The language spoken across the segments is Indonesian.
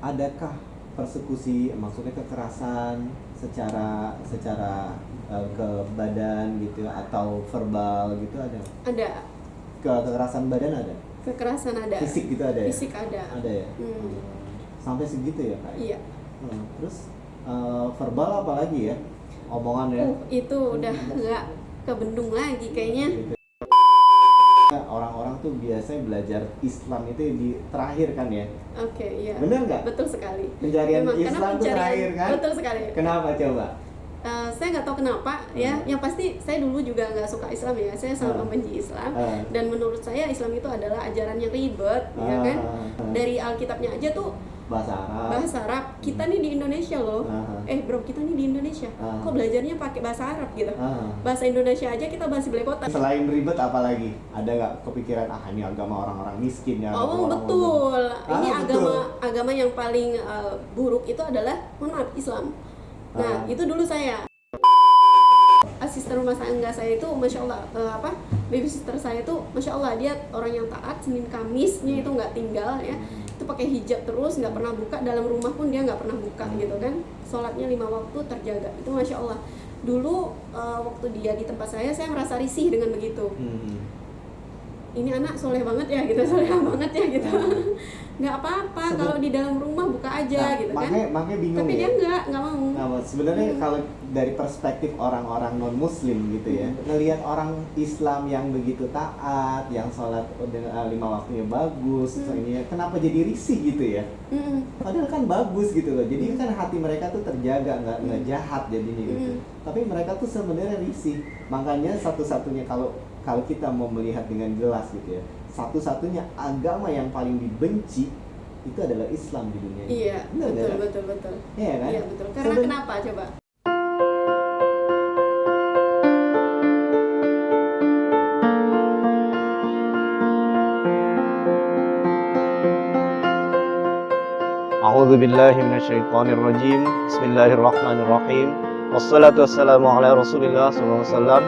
adakah persekusi, maksudnya kekerasan secara ke badan gitu atau verbal gitu ada? Ada. Kekerasan badan ada? Kekerasan ada. Fisik gitu ada ya? Fisik ada. Ada ya? Sampai segitu ya Kak? Iya. Terus verbal apa lagi ya? Omongan ya? Itu udah nggak kebendung lagi kayaknya. Orang-orang tuh biasanya belajar Islam itu di terakhir kan ya? Oke, iya. Bener nggak? Betul sekali. Pencarian Memang, Islam tuh terakhir kan? Betul sekali. Kenapa coba? Saya nggak tahu kenapa ya. Yang pasti saya dulu juga nggak suka Islam ya. Saya sangat membenci Islam. Dan menurut saya Islam itu adalah ajaran yang ribet, ya kan? Dari Alkitabnya aja tuh bahasa Arab. Kita nih di Indonesia loh. Bro, kita nih di Indonesia. Kok belajarnya pakai bahasa Arab gitu? Bahasa Indonesia aja kita masih belepotan. Selain ribet apa lagi? Ada nggak kepikiran ini agama orang-orang miskin ya? Oh betul. Ini agama yang paling buruk itu adalah Islam. Nah, itu dulu saya asisten rumah tangga saya itu masya Allah babysitter saya itu masya Allah dia orang yang taat. Senin Kamisnya itu nggak tinggal ya, itu pakai hijab terus, nggak pernah buka, dalam rumah pun dia nggak pernah buka gitu kan, sholatnya 5 waktu terjaga, itu masya Allah. Dulu waktu dia di tempat saya merasa risih dengan begitu. Ini anak soleh banget ya gitu, soleha banget ya gitu. Nggak apa-apa kalau di dalam rumah buka aja gitu kan. Makanya bingung. Tapi ya? Dia nggak mau. Sebenarnya kalau dari perspektif orang-orang non Muslim gitu ya, ngelihat orang Islam yang begitu taat, yang sholat 5 waktunya bagus, ini kenapa jadi risih gitu ya? Padahal kan bagus gitu loh. Jadi kan hati mereka tuh terjaga, nggak jahat jadinya gitu. Tapi mereka tuh sebenarnya risih. Makanya satu-satunya kalau kita mau melihat dengan jelas gitu ya, satu-satunya agama yang paling dibenci itu adalah Islam di dunia ini. Iya, betul. Iya kan? Iya betul. Karena kenapa coba? A'udzu billahi minasyaitonir rajim. Bismillahirrahmanirrahim. Wassalatu wassalamu ala Rasulillah sallallahu alaihi wasallam.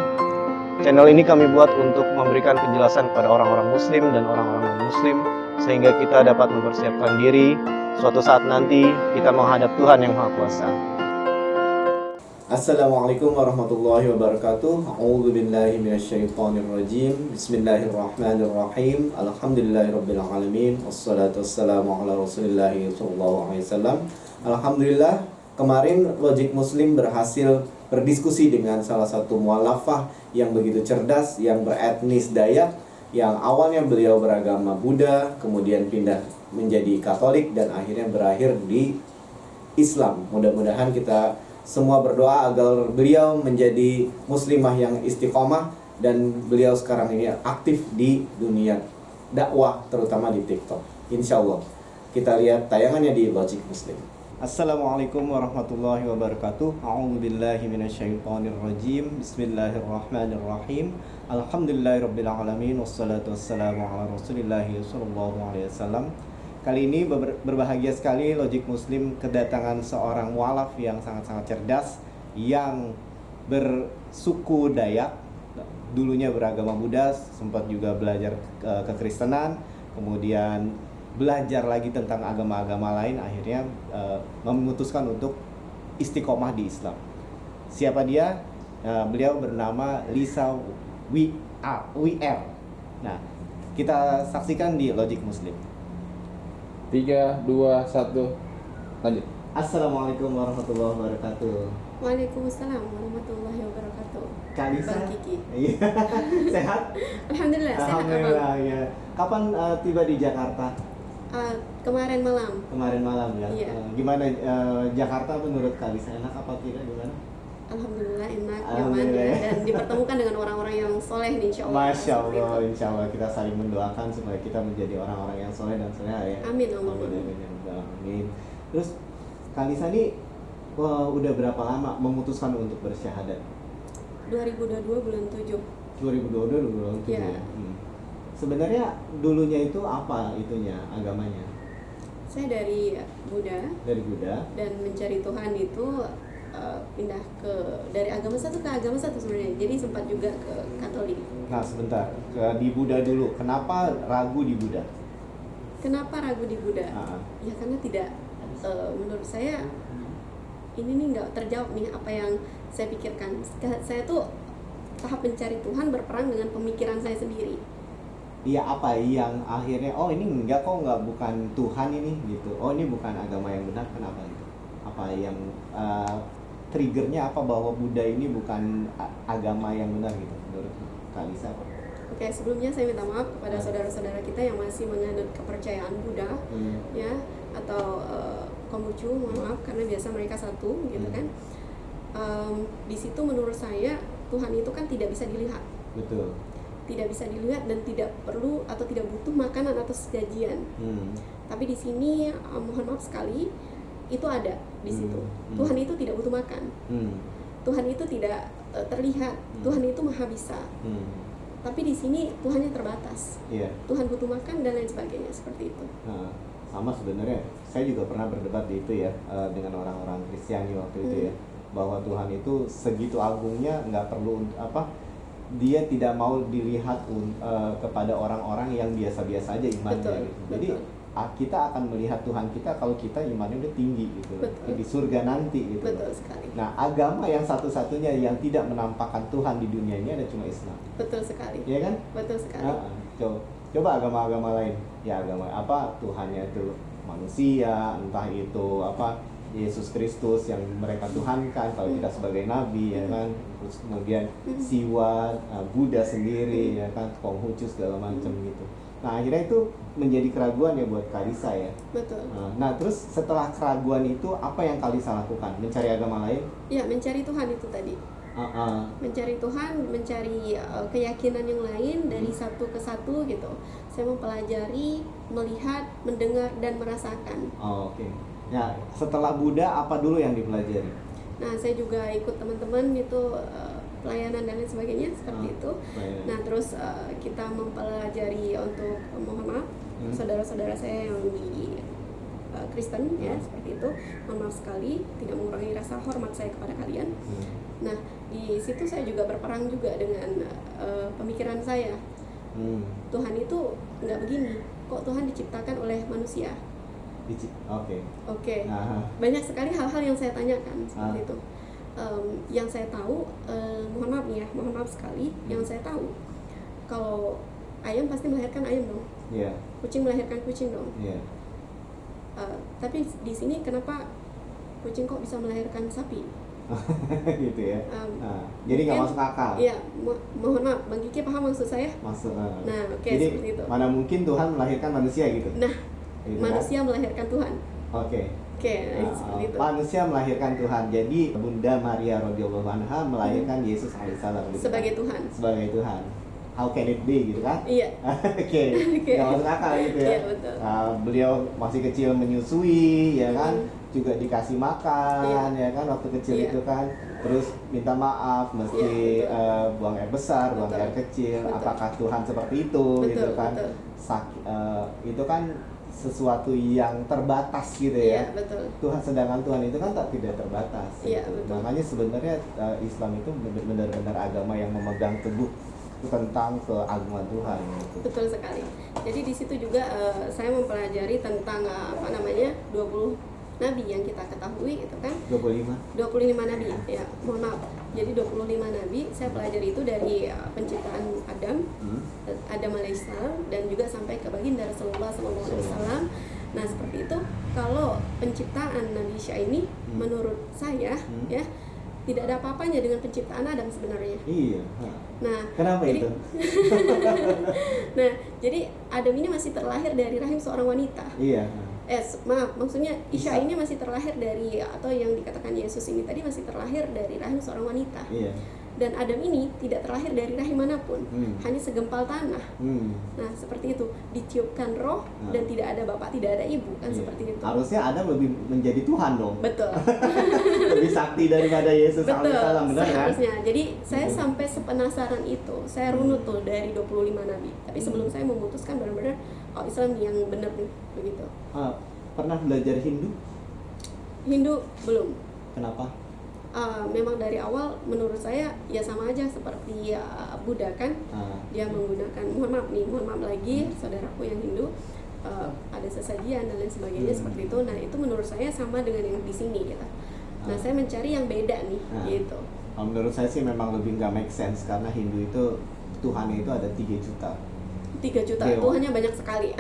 Channel ini kami buat untuk memberikan penjelasan kepada orang-orang muslim dan orang-orang non-muslim sehingga kita dapat mempersiapkan diri suatu saat nanti kita menghadap Tuhan yang Maha Kuasa. Assalamualaikum warahmatullahi wabarakatuh. A'udzu billahi minasyaitonir rajim. Bismillahirrahmanirrahim. Alhamdulillahirabbil alamin. Wassalatu wassalamu ala Rasulillah sallallahu alaihi wasallam. Alhamdulillah, kemarin Logic Muslim berhasil berdiskusi dengan salah satu mualafah yang begitu cerdas, yang beretnis Dayak, yang awalnya beliau beragama Buddha, kemudian pindah menjadi Katolik, dan akhirnya berakhir di Islam. Mudah-mudahan kita semua berdoa agar beliau menjadi muslimah yang istiqomah, dan beliau sekarang ini aktif di dunia dakwah, terutama di TikTok. Insya Allah. Kita lihat tayangannya di Logic Muslim. Assalamualaikum warahmatullahi wabarakatuh. A'udzu billahi minasyaitonir rajim. Bismillahirrahmanirrahim. Alhamdulillahirabbil alamin wassalatu wassalamu ala Rasulillah sallallahu alaihi wasallam. Kali ini berbahagia sekali Logic Muslim kedatangan seorang mualaf yang sangat-sangat cerdas, yang bersuku Dayak, dulunya beragama Buddha, sempat juga belajar kekristenan, kemudian belajar lagi tentang agama-agama lain, akhirnya memutuskan untuk istiqomah di Islam. Siapa dia? Beliau bernama Lisa WR. Nah, kita saksikan di Logic Muslim. 3, 2, 1, lanjut. Assalamualaikum warahmatullahi wabarakatuh. Waalaikumsalam warahmatullahi wabarakatuh. Kak Lisa. Bang Kiki. Iya. Sehat? Alhamdulillah sehat. Alhamdulillah ya. Kapan tiba di Jakarta? Kemarin malam. Kemarin malam ya. Iya. Gimana Jakarta menurut Kak Lisa, enak apa tidak, gimana? Alhamdulillah enak, nyaman Alhamdulillah. ya, dan dipertemukan dengan orang-orang yang soleh nih, insya Allah. Masya Allah, insya Allah kita saling mendoakan supaya kita menjadi orang-orang yang soleh dan soleha ya. Amin, amin. Amin. Terus Kak Lisa ini udah berapa lama memutuskan untuk bersyahadat? 2022 bulan 7. 2022 bulan 7 ya. Sebenarnya dulunya itu apa itunya agamanya? Saya dari Buddha. Dari Buddha. Dan mencari Tuhan itu pindah dari agama satu ke agama satu sebenarnya. Jadi sempat juga ke Katolik. Nah sebentar, di Buddha dulu. Kenapa ragu di Buddha? Kenapa ragu di Buddha? Ya karena tidak menurut saya ini nih nggak terjawab nih apa yang saya pikirkan. Saya tuh tahap mencari Tuhan berperang dengan pemikiran saya sendiri. Iya, apa yang akhirnya oh ini enggak kok, enggak, bukan Tuhan ini gitu, oh ini bukan agama yang benar, kenapa gitu, apa yang triggernya apa bahwa Buddha ini bukan agama yang benar gitu menurut Kak Lisa? Oke, sebelumnya saya minta maaf kepada saudara-saudara kita yang masih menganut kepercayaan Buddha, ya, atau Konghucu, mohon maaf karena biasa mereka satu, gitu kan. Di situ menurut saya Tuhan itu kan tidak bisa dilihat. Betul. Tidak bisa dilihat dan tidak perlu atau tidak butuh makanan atau sesajian. Tapi di sini mohon maaf sekali itu ada di situ. Tuhan itu tidak butuh makan. Tuhan itu tidak terlihat. Tuhan itu maha bisa. Tapi di sini Tuhannya terbatas. Tuhan butuh makan dan lain sebagainya seperti itu. Sama sebenarnya saya juga pernah berdebat di itu ya dengan orang-orang Kristiani waktu itu ya, bahwa Tuhan itu segitu agungnya nggak perlu dia tidak mau dilihat kepada orang-orang yang biasa-biasa aja imannya. Betul, gitu. Jadi kita akan melihat Tuhan kita kalau kita imannya udah tinggi gitu, di surga nanti gitu. Betul sekali. Nah, agama yang satu-satunya yang tidak menampakkan Tuhan di dunia ini ada cuma Islam. Betul sekali. Iya kan? Betul sekali. Coba agama-agama lain, ya agama apa Tuhannya itu manusia, entah itu apa Yesus Kristus yang mereka tuhankan, kalau kita sebagai nabi ya kan, terus kemudian Siwa, Buddha sendiri ya kan, Konghucu segala macam gitu. Nah akhirnya itu menjadi keraguan ya buat Kalisa ya. Betul. Nah terus setelah keraguan itu apa yang Kalisa lakukan? Mencari agama lain? Ya, mencari Tuhan itu tadi. Mencari Tuhan, mencari keyakinan yang lain dari satu ke satu gitu. Saya mempelajari, melihat, mendengar dan merasakan. Oke. Nah, setelah Buddha apa dulu yang dipelajari? Nah, saya juga ikut teman-teman itu pelayanan dan lain sebagainya seperti itu. Nah, terus kita mempelajari untuk mohon maaf saudara-saudara saya yang di Kristen ya seperti itu. Mohon maaf sekali, tidak mengurangi rasa hormat saya kepada kalian. Nah, di situ saya juga berperang juga dengan pemikiran saya. Tuhan itu nggak begini. Kok Tuhan diciptakan oleh manusia? Oke. Banyak sekali hal-hal yang saya tanyakan seperti itu. Yang saya tahu, mohon maaf nih ya, mohon maaf sekali. Yang saya tahu, kalau ayam pasti melahirkan ayam dong. Kucing melahirkan kucing dong. Tapi di sini kenapa kucing kok bisa melahirkan sapi? Gitu ya. Jadi nggak masuk akal. Iya, mohon maaf, Bang Kiki paham maksud saya? Masuk. Nah, oke, jadi seperti itu. mana mungkin Tuhan melahirkan manusia gitu? Nah, gitu manusia melahirkan Tuhan. Oke, seperti itu. manusia melahirkan Tuhan. Jadi Bunda Maria radhiyallahu anha melahirkan Yesus alaihissalam gitu sebagai kan? Tuhan. Sebagai Tuhan. How can it be gitu kan? Iya. Oke. Nggak masuk akal gitu ya. Iya, betul. Beliau masih kecil menyusui ya kan, juga dikasih makan ya kan waktu kecil itu kan, terus minta maaf mesti buang air besar, buang air kecil. Apakah Tuhan seperti itu gitu kan? Itu kan sesuatu yang terbatas gitu ya. Betul. Sedangkan Tuhan itu kan tidak terbatas. Iya, gitu. betul. Makanya sebenarnya Islam itu benar-benar agama yang memegang teguh tentang keagungan Tuhan. Gitu. Betul sekali. Jadi di situ juga saya mempelajari tentang 20 nabi yang kita ketahui itu kan. 25 nabi ya. Mohon maaf. Jadi 25 nabi saya pelajari itu dari penciptaan Adam alaihissalam dan juga sampai ke baginda Rasulullah SAW. Nah, seperti itu. Kalau penciptaan Nabi Isa ini menurut saya ya tidak ada apa-apanya dengan penciptaan Adam sebenarnya. Iya. Nah, kenapa itu? Nah, jadi Adam ini masih terlahir dari rahim seorang wanita. Iya. Maaf, maksudnya Isa ini masih terlahir dari, atau yang dikatakan Yesus ini tadi masih terlahir dari rahim seorang wanita. Iya. Dan Adam ini tidak terlahir dari rahim manapun, hanya segempal tanah. Nah, seperti itu, ditiupkan roh dan tidak ada bapak, tidak ada ibu, kan seperti itu. Harusnya Adam lebih menjadi Tuhan dong. Betul. Lebih sakti daripada Yesus alaihissalam, benar kan? Seharusnya. Jadi saya sampai sepenasaran itu, saya runut tuh dari 25 nabi. Tapi sebelum saya memutuskan benar-benar Islam yang benar nih, begitu. Pernah belajar Hindu? Hindu belum. Kenapa? Memang dari awal menurut saya ya sama aja seperti Buddha kan. Dia menggunakan, mohon maaf lagi saudaraku yang Hindu, ada sesajian dan lain sebagainya seperti itu. Nah, itu menurut saya sama dengan yang di sini gitu. Nah, saya mencari yang beda nih gitu. Menurut saya sih memang lebih nggak make sense karena Hindu itu Tuhannya itu ada 3 juta. 3 juta, Dewa. Tuhannya banyak sekali.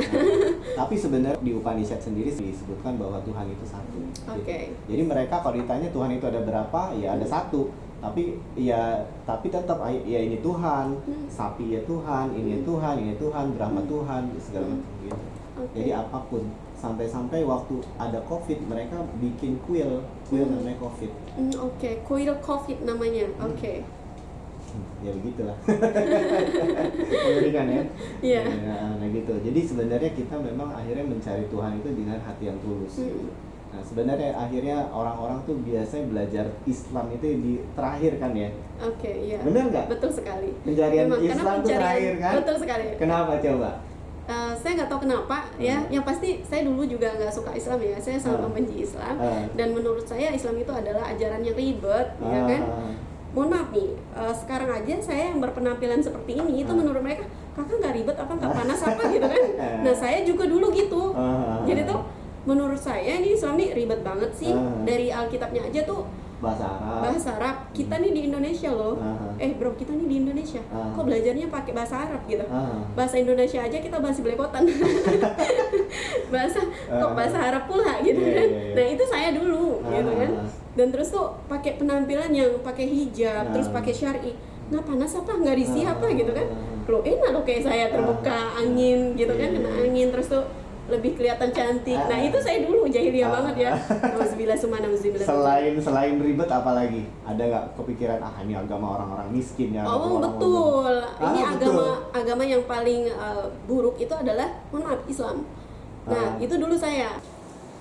Tapi sebenarnya di Upanishad sendiri disebutkan bahwa Tuhan itu satu. Oke. Jadi mereka kalau ditanya Tuhan itu ada berapa, ya ada satu. Tapi tetap ya ini Tuhan, sapi ya Tuhan, ini Tuhan, Brahma Tuhan, segala macam gitu. Jadi apapun. Sampai-sampai waktu ada COVID mereka bikin kuil namanya COVID. Oke, kuil COVID namanya. Oke. Ya begitulah. Mengerikan ya. Iya. Nah gitu. Jadi sebenarnya kita memang akhirnya mencari Tuhan itu dengan hati yang tulus. Gitu. Nah sebenarnya akhirnya orang-orang tuh biasanya belajar Islam itu di terakhir kan ya. Oke, iya. Benar nggak? Betul sekali. Pencarian Memang, Islam tuh terakhir kan? Betul sekali. Kenapa coba? Saya nggak tahu kenapa ya. Yang pasti saya dulu juga nggak suka Islam ya. Saya sangat membenci Islam. Dan menurut saya Islam itu adalah ajaran yang ribet, ya kan? Mohon maaf nih, sekarang aja saya yang berpenampilan seperti ini itu menurut mereka kakak nggak ribet apa nggak panas apa gitu kan. Nah saya juga dulu gitu. Jadi tuh menurut saya ini Islam nih ribet banget sih. Dari Alkitabnya aja tuh bahasa Arab. Kita nih di Indonesia loh. Bro, kita nih di Indonesia. Kok belajarnya pakai bahasa Arab gitu? Bahasa Indonesia aja kita masih belepotan. bahasa Arab pula gitu kan. Nah, itu saya dulu gitu kan. Dan terus tuh pakai penampilan yang pakai hijab, terus pakai syar'i. Nggak panas apa? Nggak risih apa gitu kan? Loh, enak loh kayak saya terbuka angin gitu kan, kena angin terus tuh lebih kelihatan cantik. Nah itu saya dulu jahiliyah banget ya. Nauzubillah summa nauzubillah. Selain ribet apa lagi? Ada nggak kepikiran ini agama orang-orang miskin ya? Oh betul. Ini agama yang paling buruk itu adalah mohon maaf Islam. Nah itu dulu saya.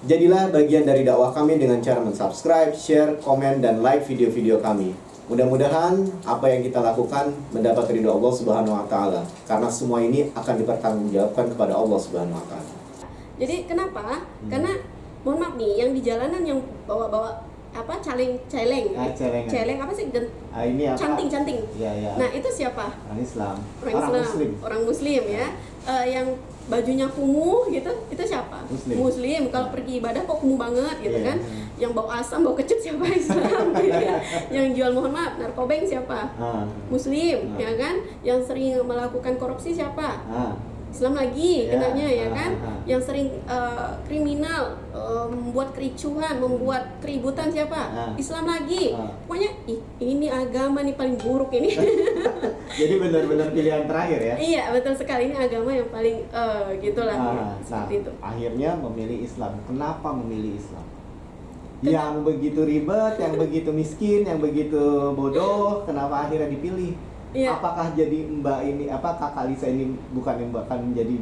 Jadilah bagian dari dakwah kami dengan cara mensubscribe, share, komen, dan like video-video kami. Mudah-mudahan apa yang kita lakukan mendapat ridho Allah Subhanahu wa taala. Karena semua ini akan dipertanggungjawabkan kepada Allah Subhanahu wa taala. Jadi kenapa? Karena mohon maaf nih, yang di jalanan yang bawa-bawa apa celeng apa sih ini apa? canting. Ya. Nah itu siapa? Orang Islam. Orang Muslim ya. Yang bajunya kumuh gitu, itu siapa? Muslim. Kalau pergi ibadah kok kumuh banget gitu kan? Yang bawa asam, bawa kecut siapa? Islam. Gitu ya. Yang jual mohon maaf narkobeng siapa? Muslim, ya kan? Yang sering melakukan korupsi siapa? Islam lagi kenanya ya kan, yang sering kriminal, membuat kericuhan, membuat keributan siapa? Islam lagi. Pokoknya ini agama nih paling buruk ini. Jadi benar-benar pilihan terakhir ya? Iya betul sekali, ini agama yang paling gitulah ya, seperti itu. Akhirnya memilih Islam. Kenapa memilih Islam? Yang begitu ribet, yang begitu miskin, yang begitu bodoh, kenapa akhirnya dipilih? Iya. Apakah jadi Kak Lisa ini bukan yang bahkan jadi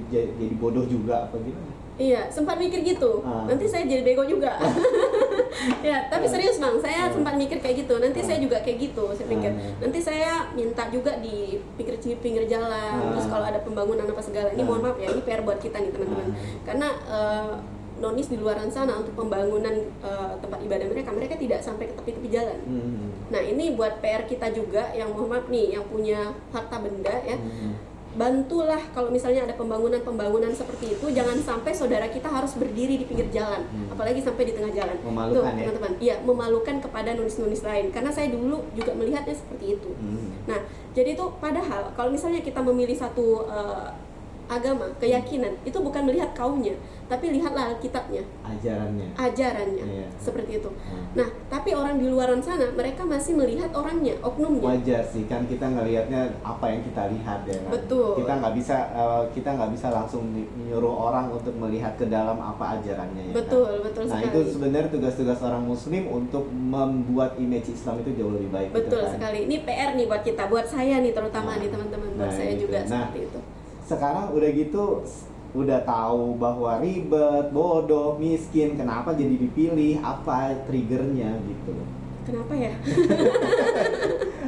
bodoh juga apa gimana? Iya, sempat mikir gitu. Nanti saya jadi bego juga. Ya, tapi serius Bang, saya sempat mikir kayak gitu. Nanti saya juga kayak gitu, saya pikir. Nanti saya minta juga di pinggir jalan. Terus kalau ada pembangunan apa segala, ini mohon maaf ya, ini PR buat kita nih teman-teman. Karena nonis di luar sana untuk pembangunan tempat ibadah mereka tidak sampai ke tepi-tepi jalan. Nah ini buat PR kita juga yang mohon maaf nih yang punya harta benda ya, bantulah kalau misalnya ada pembangunan seperti itu, jangan sampai saudara kita harus berdiri di pinggir jalan, apalagi sampai di tengah jalan. Memalukan ya? Teman-teman, iya memalukan kepada nonis-nonis lain, karena saya dulu juga melihatnya seperti itu. Nah jadi itu padahal kalau misalnya kita memilih satu agama, keyakinan, itu bukan melihat kaumnya, tapi lihatlah Alkitabnya, ajarannya, seperti itu. Nah, tapi orang di luar sana, mereka masih melihat orangnya, oknumnya. Wajar sih, kan kita ngelihatnya apa yang kita lihat ya kan? Betul. Kita nggak bisa langsung menyuruh orang untuk melihat ke dalam apa ajarannya ya. Betul kan? Nah sekali. itu sebenarnya tugas-tugas orang Muslim untuk membuat image Islam itu jauh lebih baik. Betul gitu kan? sekali. Ini PR nih buat kita, buat saya nih terutama nih teman-teman, buat saya gitu. juga seperti itu. Sekarang udah gitu, udah tahu bahwa ribet, bodoh, miskin, kenapa jadi dipilih? Apa triggernya gitu? Kenapa ya?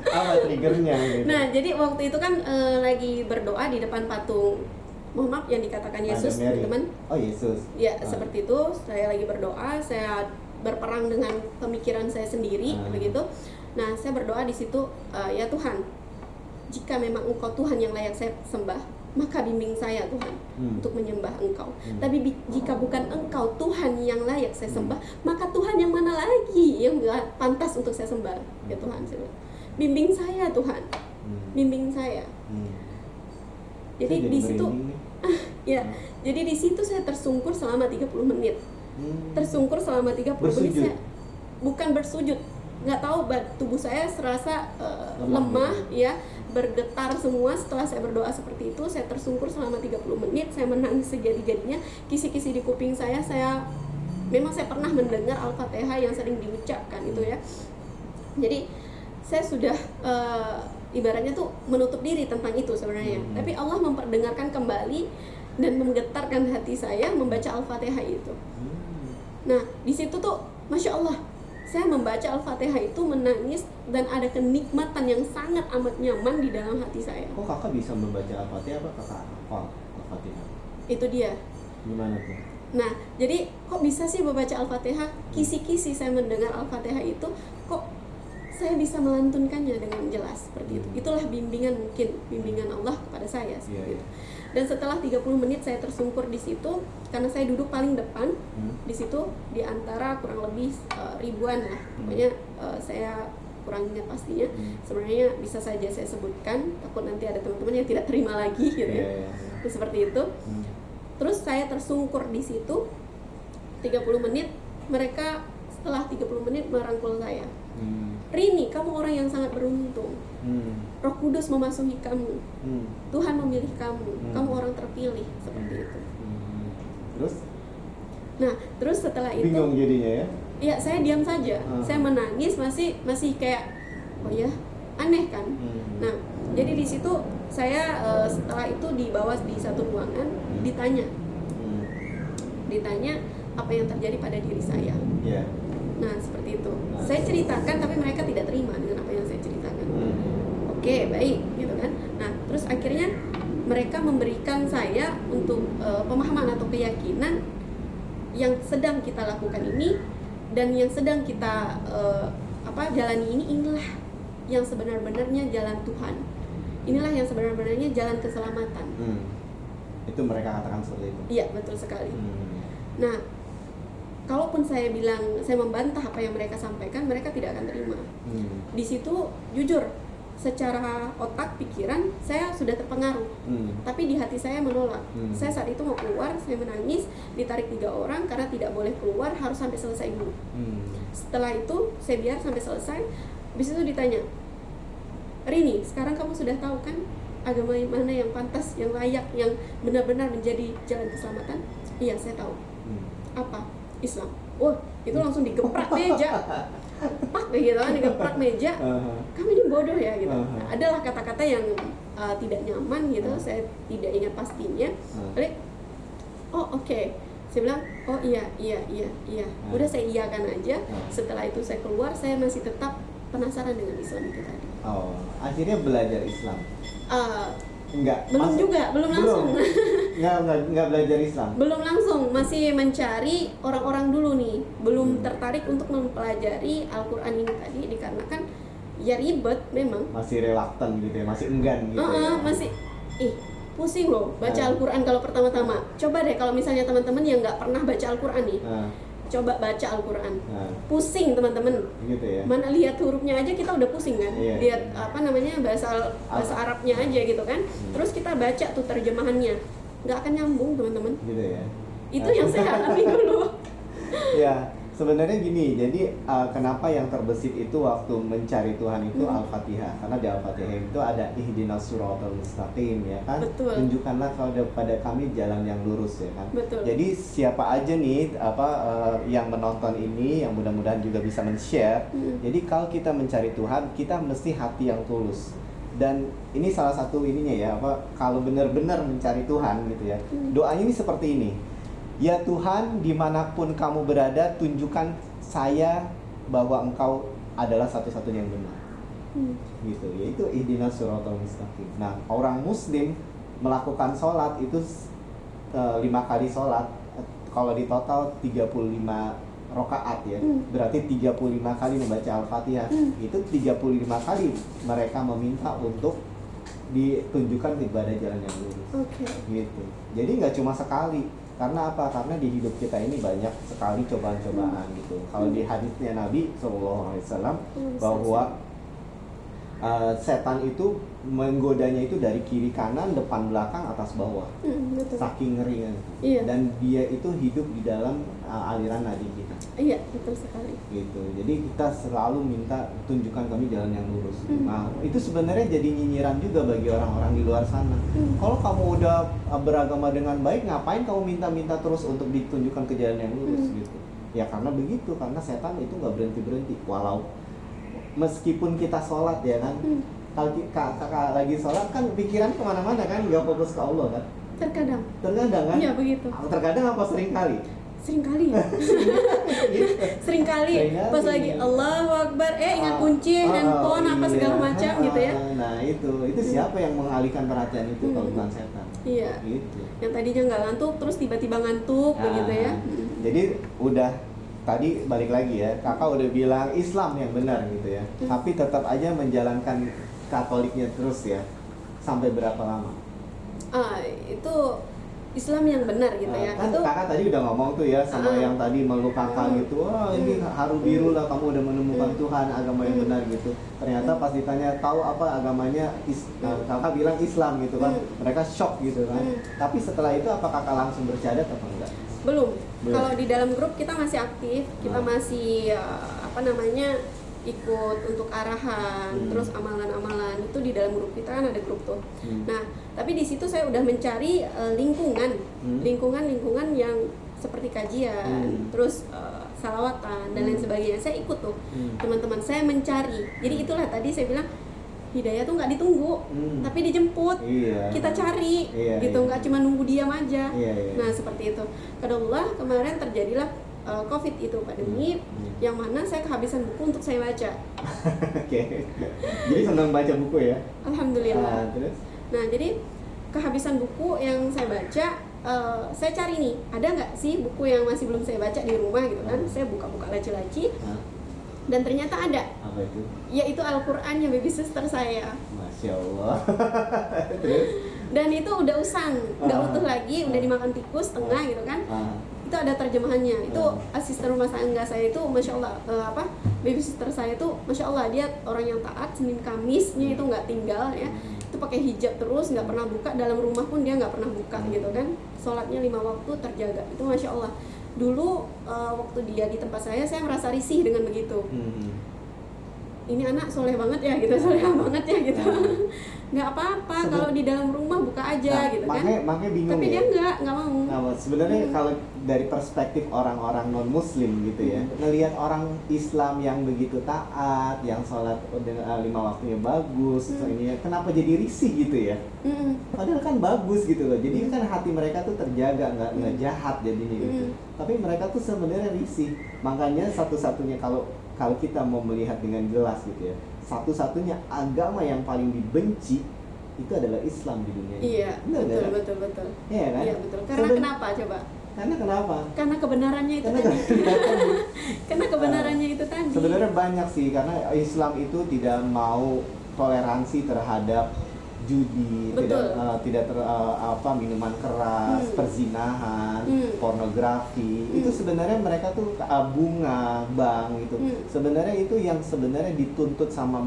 Apa triggernya? Gitu? Nah, jadi waktu itu kan lagi berdoa di depan patung Muhammad yang dikatakan Yesus, teman-teman. Oh Yesus. Ya, seperti itu. Saya lagi berdoa, saya berperang dengan pemikiran saya sendiri, begitu. Nah, saya berdoa di situ, ya Tuhan, jika memang Engkau Tuhan yang layak saya sembah, maka bimbing saya Tuhan untuk menyembah Engkau. Tapi jika bukan Engkau Tuhan yang layak saya sembah, maka Tuhan yang mana lagi yang pantas untuk saya sembah? Ya Tuhan, saya bilang, bimbing saya Tuhan, bimbing saya. Jadi di situ ya, jadi di situ saya tersungkur selama 30 menit. Tersungkur selama 30 menit saya bukan bersujud. Nggak tahu, tubuh saya serasa lemah ya, bergetar semua. Setelah saya berdoa seperti itu, saya tersungkur selama 30 menit. Saya menangis sejadi-jadinya. Kisi-kisi di kuping saya memang saya pernah mendengar Al-Fatihah yang sering diucapkan itu ya. Jadi saya sudah ibaratnya tuh menutup diri tentang itu sebenarnya. Tapi Allah memperdengarkan kembali dan menggetarkan hati saya membaca Al-Fatihah itu. Nah, di situ tuh Masya Allah, saya membaca Al-Fatihah itu menangis dan ada kenikmatan yang sangat amat nyaman di dalam hati saya. Kok kakak bisa membaca Al-Fatihah? Apa kakak hafal Al-Fatihah? Itu dia. Gimana tuh? Nah, jadi kok bisa sih membaca Al-Fatihah? Kisi-kisi saya mendengar Al-Fatihah itu, kok saya bisa melantunkannya dengan jelas seperti itu. Itulah bimbingan Allah kepada saya seperti itu. Dan setelah 30 menit saya tersungkur di situ karena saya duduk paling depan. Di situ di antara kurang lebih ribuan lah. Pokoknya saya kurang ingat pastinya. Sebenarnya bisa saja saya sebutkan, takut nanti ada teman-teman yang tidak terima lagi gitu ya. Itu seperti itu. Terus saya tersungkur di situ 30 menit. Mereka setelah 30 menit merangkul saya. Rini, kamu orang yang sangat beruntung. Roh Kudus memasuki kamu. Tuhan memilih kamu. Kamu orang terpilih seperti itu. Terus? Nah, terus setelah itu Bingung jadinya ya? Iya, saya diam saja. Saya menangis masih kayak oh ya, aneh kan. Nah, jadi di situ saya setelah itu dibawa di satu ruangan, ditanya apa yang terjadi pada diri saya. Nah, seperti itu. Saya ceritakan tapi mereka tidak terima dengan apa yang saya ceritakan. Oke, baik, gitu kan. Nah, terus akhirnya mereka memberikan saya untuk pemahaman atau keyakinan yang sedang kita lakukan ini dan yang sedang kita jalani inilah yang sebenar-benarnya jalan Tuhan. Inilah yang sebenar-benarnya jalan keselamatan. Itu mereka katakan seperti itu. Iya, betul sekali. Nah, kalaupun saya bilang, saya membantah apa yang mereka sampaikan, mereka tidak akan terima. Di situ jujur, secara otak, pikiran, saya sudah terpengaruh. Tapi di hati saya menolak. Saya saat itu mau keluar, saya menangis, ditarik 3 orang karena tidak boleh keluar, harus sampai selesai dulu. Setelah itu, saya biar sampai selesai. Habis itu ditanya, Rini, sekarang kamu sudah tahu kan agama mana yang pantas, yang layak, yang benar-benar menjadi jalan keselamatan? Iya, saya tahu. Apa? Islam. Wah, itu langsung digeprak meja. Pak gitu kan, digeprak meja. Kami ini bodoh ya gitu. Adalah kata-kata yang tidak nyaman gitu. Saya tidak ingat pastinya. Lalu, oh oke. Saya bilang, oh iya. Udah saya iyakan aja. Setelah itu saya keluar, saya masih tetap penasaran dengan Islam itu tadi. Oh, akhirnya belajar Islam. Enggak. Belum langsung. Enggak belajar Islam. Belum langsung, masih mencari orang-orang dulu nih. Belum tertarik untuk mempelajari Al-Qur'an ini tadi dikarenakan ya ribet memang. Masih reluctant gitu ya, masih enggan gitu. Masih pusing loh baca Al-Qur'an kalau pertama-tama. Coba deh kalau misalnya teman-teman yang nggak pernah baca Al-Qur'an nih. Coba baca Al-Qur'an. Pusing teman-teman. Gitu ya. Mana lihat hurufnya aja kita udah pusing kan. Iya. Lihat bahasa Arabnya aja gitu kan. Terus kita baca tuh terjemahannya. Nggak akan nyambung teman-teman. Gitu ya. Itu yang saya alami dulu. Ya, sebenarnya gini. Jadi kenapa yang terbesit itu waktu mencari Tuhan itu Al-Fatihah? Karena di Al-Fatihah itu ada ihdinas siratal mustaqim ya kan. Betul. Tunjukkanlah kepada kami jalan yang lurus ya kan. Betul. Jadi siapa aja nih yang menonton ini yang mudah-mudahan juga bisa men-share. Jadi kalau kita mencari Tuhan, kita mesti hati yang tulus. Dan ini salah satu ininya ya, kalau benar-benar mencari Tuhan gitu ya. Doanya ini seperti ini. Ya Tuhan, dimanapun kamu berada, tunjukkan saya bahwa Engkau adalah satu-satunya yang benar. Gitu, yaitu ihdinas siratal mustaqim. Nah, orang Muslim melakukan sholat itu 5 kali sholat. Kalau di total 35 rokaat ya, berarti 35 kali membaca Al-Fatihah. Itu 35 kali mereka meminta untuk ditunjukkan kepada jalan yang lurus. Oke. Gitu. Jadi nggak cuma sekali. Karena apa? Karena di hidup kita ini banyak sekali cobaan-cobaan gitu. Kalau di hadisnya Nabi SAW bahwa setan itu menggodanya itu dari kiri kanan, depan belakang, atas bawah. Betul. Saking ngerinya. Iya. Dan dia itu hidup di dalam aliran nadi kita. Iya, betul sekali. Gitu. Jadi kita selalu minta tunjukkan kami jalan yang lurus. Nah, itu sebenarnya jadi nyinyiran juga bagi orang-orang di luar sana. Kalau kamu udah beragama dengan baik, ngapain kamu minta-minta terus untuk ditunjukkan ke jalan yang lurus gitu. Ya karena begitu, karena setan itu nggak berhenti-berhenti. Walau meskipun kita sholat ya kan, kalau kakak lagi sholat kan pikiran kemana-mana kan, nggak fokus ke Allah kan. Terkadang Kan? iya begitu. Terkadang apa sering kali? Seringkali Seringkali pas lagi Allahu Akbar ingat kunci handphone apa segala macam gitu ya. Nah itu siapa yang mengalihkan perhatian itu kalau bukan setan? Iya. Gitu. Yang tadinya nggak ngantuk terus tiba-tiba ngantuk begitu ya. Jadi udah tadi balik lagi ya, kakak udah bilang Islam yang benar gitu ya, tapi tetap aja menjalankan Katoliknya terus ya. Sampai berapa lama? Itu Islam yang benar gitu ya. Kan Itu kakak tadi udah ngomong tuh ya sama yang tadi meluk kakak gitu, wah ini haru biru lah kamu udah menemukan Tuhan, agama yang benar gitu. Ternyata pas ditanya tahu apa agamanya, kakak bilang Islam gitu kan, mereka shock gitu kan. Tapi setelah itu apa kakak langsung bersyahadat apa enggak? belum. Kalau di dalam grup kita masih aktif, kita masih ikut untuk arahan, terus amalan-amalan itu di dalam grup kita kan ada grup tuh. Nah, tapi di situ saya udah mencari lingkungan yang seperti kajian, terus salawatan dan lain sebagainya. Saya ikut tuh, teman-teman saya mencari. Jadi itulah tadi saya bilang hidayah tuh nggak ditunggu, tapi dijemput. Kita cari, gitu, nggak cuma nunggu diam aja. Nah seperti itu. Kadang-kadang kemarin terjadilah COVID itu pandemi, yang mana saya kehabisan buku untuk saya baca. Oke. Jadi senang baca buku ya? Alhamdulillah. Terus? Nah jadi kehabisan buku yang saya baca, saya cari nih, ada nggak sih buku yang masih belum saya baca di rumah gitu kan? Saya buka-buka laci-laci, dan ternyata ada. Apa itu? Yaitu Al-Quran yang baby sister saya. Masya Allah. Terus? Dan itu udah usang, nggak utuh lagi, udah dimakan tikus setengah gitu kan. Itu ada terjemahannya. Itu asisten rumah tangga saya itu masya Allah, baby sister saya itu masya Allah, dia orang yang taat. Senin Kamisnya itu nggak tinggal ya, itu pakai hijab terus, nggak pernah buka, dalam rumah pun dia nggak pernah buka gitu kan. Sholatnya 5 waktu terjaga, itu masya Allah. Dulu waktu dia di tempat saya merasa risih dengan begitu. Ini anak soleh banget ya gitu, soleh banget ya gitu. Nggak apa-apa kalau di dalam rumah buka aja gitu kan. Makanya bingung. Tapi ya? dia nggak mau. Nah, sebenarnya kalau dari perspektif orang-orang non Muslim gitu ya, ngelihat orang Islam yang begitu taat, yang sholat 5 waktunya bagus, ini kenapa jadi risih gitu ya? Padahal kan bagus gitu loh. Jadi kan hati mereka tuh terjaga, nggak jahat jadinya gitu. Tapi mereka tuh sebenarnya risih. Makanya satu-satunya kalau kita mau melihat dengan jelas gitu ya, satu-satunya agama yang paling dibenci itu adalah Islam di dunia ini. Iya, betul. Iya kan? Iya betul. Karena kenapa coba? Karena kenapa? Karena kebenarannya itu tadi. Karena kebenarannya itu tadi. Sebenarnya banyak sih, karena Islam itu tidak mau toleransi terhadap judi, tidak minuman keras, perzinahan, pornografi. Itu sebenarnya mereka tuh bunga, bank gitu. Sebenarnya itu yang sebenarnya dituntut sama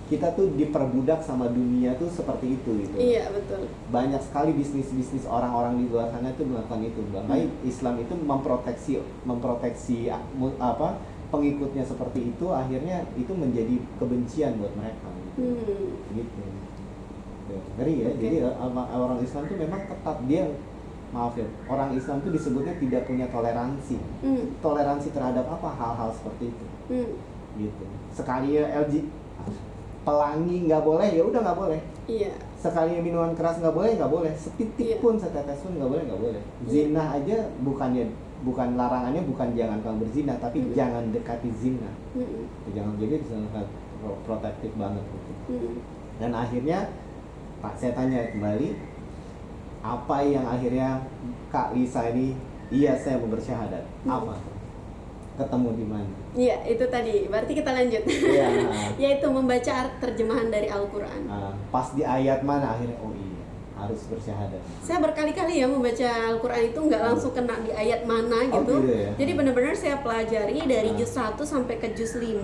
kita tuh diperbudak sama dunia tuh seperti itu gitu. Iya, betul. Banyak sekali bisnis orang-orang di luar sana itu melakukan itu. Makanya Islam itu memproteksi pengikutnya seperti itu, akhirnya itu menjadi kebencian buat mereka gitu. Ngeri ya. Jadi orang Islam tuh memang ketat, dia orang Islam tuh disebutnya tidak punya toleransi. Toleransi terhadap apa? Hal-hal seperti itu. Gitu. Sekali pelangi nggak boleh, ya udah nggak boleh. Iya. Sekali minuman keras nggak boleh. Setitik pun, setetes pun nggak boleh. Zina aja bukan larangannya, bukan jangan kamu berzina, tapi jangan dekati zina. Jangan, jadi sangat protektif banget gitu. Dan akhirnya saya tanya kembali, apa yang akhirnya Kak Lisa ini, iya saya mau bersyahadat, apa? ketemu di mana? Iya, itu tadi. Berarti kita lanjut. Iya. Yaitu membaca terjemahan dari Al-Quran. Pas di ayat mana akhirnya oh iya harus bersyahadat. Saya berkali-kali ya membaca Al-Quran itu nggak langsung kena di ayat mana gitu. Gitu ya? Jadi benar-benar saya pelajari dari juz 1 sampai ke juz 5.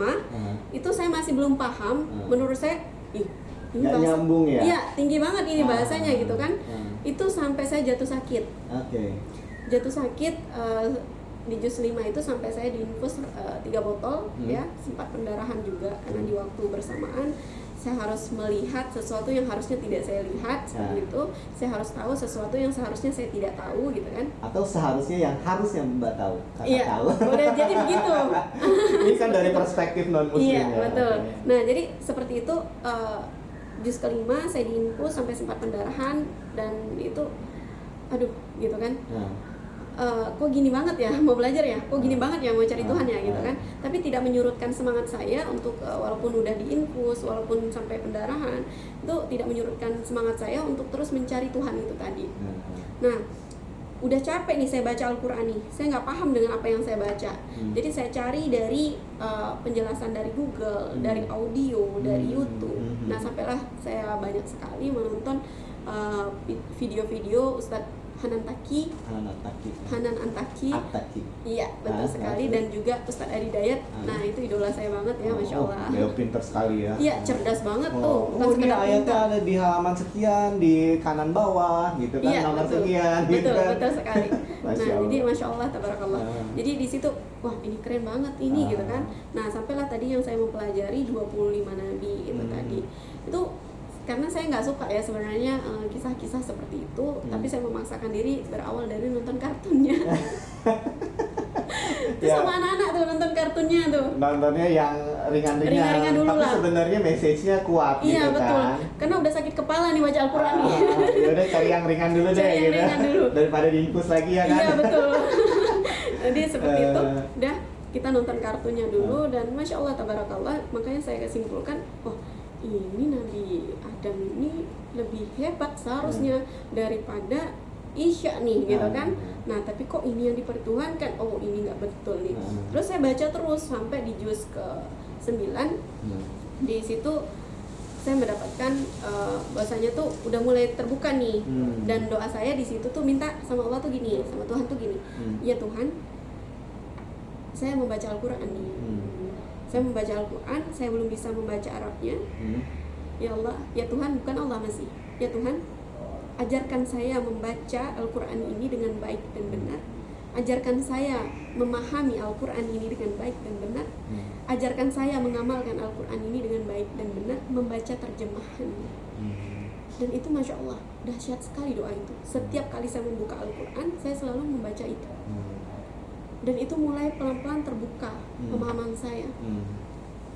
Itu saya masih belum paham. Menurut saya, ini Nggak nyambung ya? Iya, tinggi banget ini bahasanya gitu kan. Itu sampai saya jatuh sakit. Oke. Jatuh sakit di juz 5 itu sampai saya diinfus 3 botol ya, sempat pendarahan juga karena di waktu bersamaan saya harus melihat sesuatu yang harusnya tidak saya lihat seperti itu. Saya harus tahu sesuatu yang seharusnya saya tidak tahu gitu kan. Atau seharusnya yang harusnya Mbak tahu, kakak Iya, tahu. boleh jadi begitu. Ini kan dari perspektif non muslim Iya, ya. betul. Oke. Nah, jadi seperti itu juz kelima saya diinfus sampai sempat pendarahan dan itu aduh gitu kan. Kok gini banget ya mau belajar ya, kok gini banget ya mau cari Tuhan ya gitu kan. Tapi tidak menyurutkan semangat saya untuk walaupun udah diinfus, walaupun sampai pendarahan, itu tidak menyurutkan semangat saya untuk terus mencari Tuhan itu tadi. Nah, udah capek nih saya baca Al-Quran nih, saya nggak paham dengan apa yang saya baca. Jadi saya cari dari penjelasan dari Google, dari audio, dari YouTube. Nah, sampailah saya banyak sekali menonton video-video Ustadz Hanan Antaki. Iya, betul sekali. Dan juga Ustadz Adi Dayat. Nah, itu idola saya banget ya, Masya Allah. Beliau pintar sekali ya. Iya, cerdas banget tuh. Bukan ini sekedar ayatnya pintar. ada di halaman sekian di kanan bawah gitu kan, Iya, nomor betul. sekian gitu Betul, kan. betul sekali. Masya Nah, Allah. jadi Masya Allah, tabarakallah. Jadi di situ, wah ini keren banget ini gitu kan. Nah, sampailah tadi yang saya mau pelajari 25 nabi itu tadi. Itu karena saya nggak suka ya sebenarnya kisah-kisah seperti itu, tapi saya memaksakan diri berawal dari nonton kartunnya. Terus Ya. sama anak-anak tuh nonton kartunnya tuh. Nontonnya yang ringan-ringan, Ringan-ringan dulu tapi lah. sebenarnya message-nya kuat Iya, gitu betul. kan. Karena udah sakit kepala nih baca Al-Quran nih. Ya udah cari yang ringan dulu deh Cari yang gitu. ringan dulu. Daripada diinfus lagi ya kan. Iya, betul. Jadi seperti itu. Udah kita nonton kartunya dulu dan Masya Allah, tabarakallah. Makanya saya kesimpulkan, oh ini Nabi Adam ini lebih hebat seharusnya daripada Isya nih gitu kan. Nah, tapi kok ini yang dipertuhankan? Oh, ini nggak betul nih. Terus saya baca terus sampai di juz ke-9. Di situ saya mendapatkan bahwasanya tuh udah mulai terbuka nih. Dan doa saya di situ tuh minta sama Allah tuh gini, sama Tuhan tuh gini. Ya Tuhan, saya membaca Al-Quran nih. Saya membaca Al-Quran, saya belum bisa membaca Arabnya. Ya Allah, ya Tuhan, bukan Allah masih. Ya Tuhan, ajarkan saya membaca Al-Quran ini dengan baik dan benar. Ajarkan saya memahami Al-Quran ini dengan baik dan benar. Ajarkan saya mengamalkan Al-Quran ini dengan baik dan benar, membaca terjemahannya. Dan itu Masya Allah, dahsyat sekali doa itu. Setiap kali saya membuka Al-Quran, saya selalu membaca itu. Dan itu mulai pelan-pelan terbuka pemahaman saya.